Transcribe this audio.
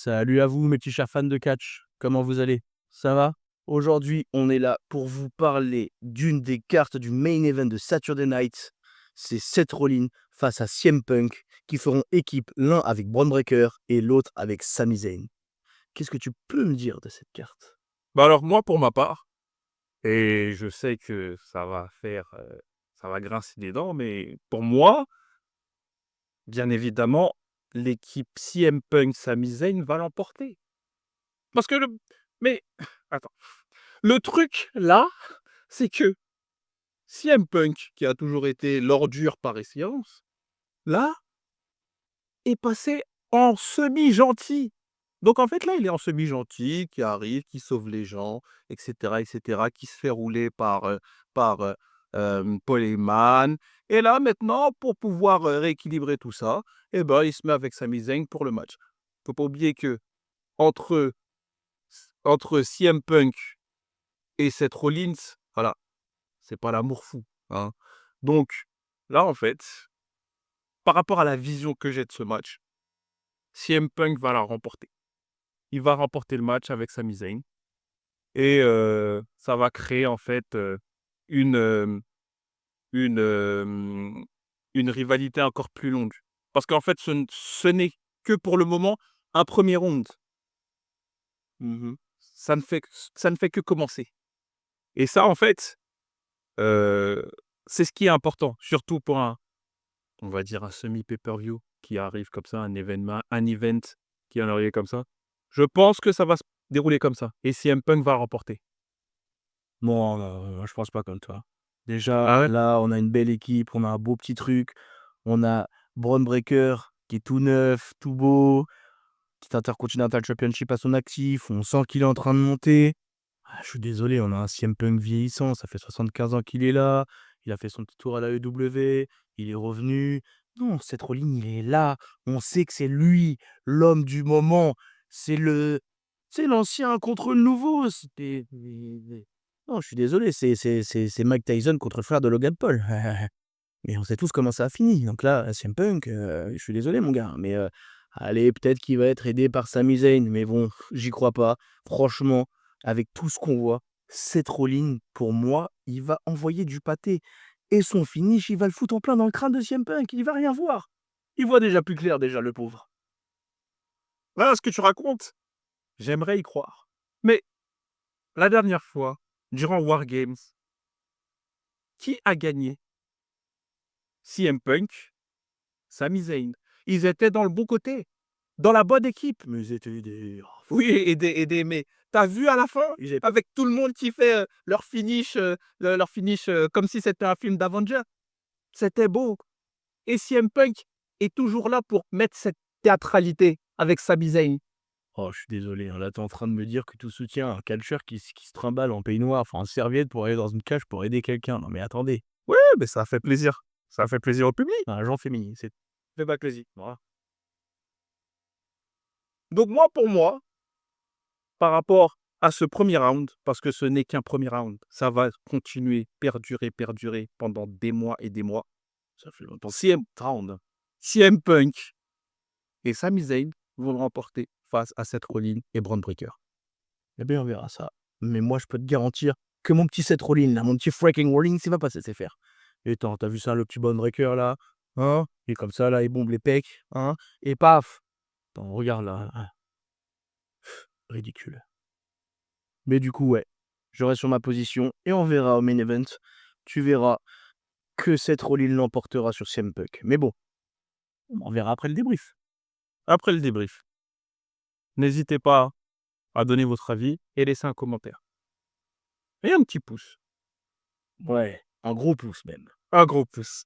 Salut à vous mes petits chers fans de catch, comment vous allez? Ça va? Aujourd'hui, on est là pour vous parler d'une des cartes du main event de Saturday Night. C'est Seth Rollins face à CM Punk qui feront équipe l'un avec Bron Breakker et l'autre avec Sami Zayn. Qu'est-ce que tu peux me dire de cette carte? Bah alors moi pour ma part, et je sais que ça va grincer des dents, mais pour moi, bien évidemment, l'équipe CM Punk Sami Zayn va l'emporter. Parce que mais attends, le truc là, c'est que CM Punk, qui a toujours été l'ordure par excellence, là, est passé en semi-gentil. Donc en fait là, il est en semi-gentil, qui arrive, qui sauve les gens, et cetera, qui se fait rouler par Paul Heyman. Et là maintenant, pour pouvoir, rééquilibrer tout ça, et ben, il se met avec Sami Zayn pour le match. Faut pas oublier que entre entre CM Punk et Seth Rollins, voilà, c'est pas l'amour fou, hein. Donc là, en fait, par rapport à la vision que j'ai de ce match, CM Punk va la remporter. Il va remporter le match avec Sami Zayn. Et ça va créer en fait, une, une, une rivalité encore plus longue. Parce qu'en fait, ce n'est que pour le moment un premier round. Mmh. Ça ne fait que commencer. Et ça, en fait, heu, c'est ce qui est important, surtout pour on va dire un semi pay-per-view qui arrive comme ça, un event qui est arrivé comme ça. Je pense que ça va se dérouler comme ça et CM Punk va remporter. Non, non, je pense pas comme toi. Déjà, Ah ouais? là, on a une belle équipe, on a un beau petit truc, on a Bron Breakker qui est tout neuf, tout beau. Petit Intercontinental Championship à son actif, on sent qu'il est en train de monter. Ah, je suis désolé, on a un CM Punk vieillissant, ça fait 75 ans qu'il est là, il a fait son petit tour à la EW, il est revenu. Non, Seth Rollins, il est là, on sait que c'est lui, l'homme du moment, c'est l'ancien contre le nouveau. Non, je suis désolé, c'est Mike Tyson contre le frère de Logan Paul. Mais on sait tous comment ça a fini. Donc là, CM Punk, je suis désolé mon gars, mais allez, peut-être qu'il va être aidé par Sami Zayn, mais bon, j'y crois pas. Franchement, avec tout ce qu'on voit, Seth Rollins, pour moi, il va envoyer du pâté et son finish, il va le foutre en plein dans le crâne de CM Punk, il va rien voir. Il voit déjà plus clair déjà, le pauvre. Voilà ce que tu racontes, j'aimerais y croire. Mais la dernière fois, durant War Games, qui a gagné? CM Punk, Sami Zayn. Ils étaient dans le bon côté, dans la bonne équipe. Mais c'était des Oui, mais t'as vu à la fin? ils avaient Avec tout le monde qui fait, leur finish, comme si c'était un film d'Avengers. C'était beau et CM Punk est toujours là pour mettre cette théâtralité avec Sami Zayn. oh, je suis désolé, hein, là, tu es en train de me dire que tu soutiens un catcheur qui se trimballe en peignoir, enfin en serviette pour aller dans une cage pour aider quelqu'un. Non mais attendez, Ouais, mais ça fait plaisir. Ça fait plaisir au public. un agent féminin, c'est Fais pas plaisir, voilà. Donc moi, pour moi, par rapport à ce premier round, parce que ce n'est qu'un premier round, ça va continuer, perdurer pendant des mois et des mois. ça fait longtemps. CM Punk et Sami Zayn vont le remporter face à Seth Rollins et Bron Breakker. Eh bien, on verra ça. Mais moi, je peux te garantir que mon petit Seth Rollins, là, mon petit freaking Rollins, il va pas se laisser faire. Et attends, t'as vu ça, le petit Bone Breaker, là? Hein? Il est comme ça, là, il bombe les pecs, hein? Et paf! Attends, regarde, là. Ah, ridicule. Mais du coup, ouais, je reste sur ma position et on verra au main event. Tu verras que Seth Rollins l'emportera sur CM Punk. Mais bon, on verra après le débrief. Après le débrief, n'hésitez pas à donner votre avis et laisser un commentaire. Et un petit pouce. Ouais, un gros pouce même. Un gros pouce.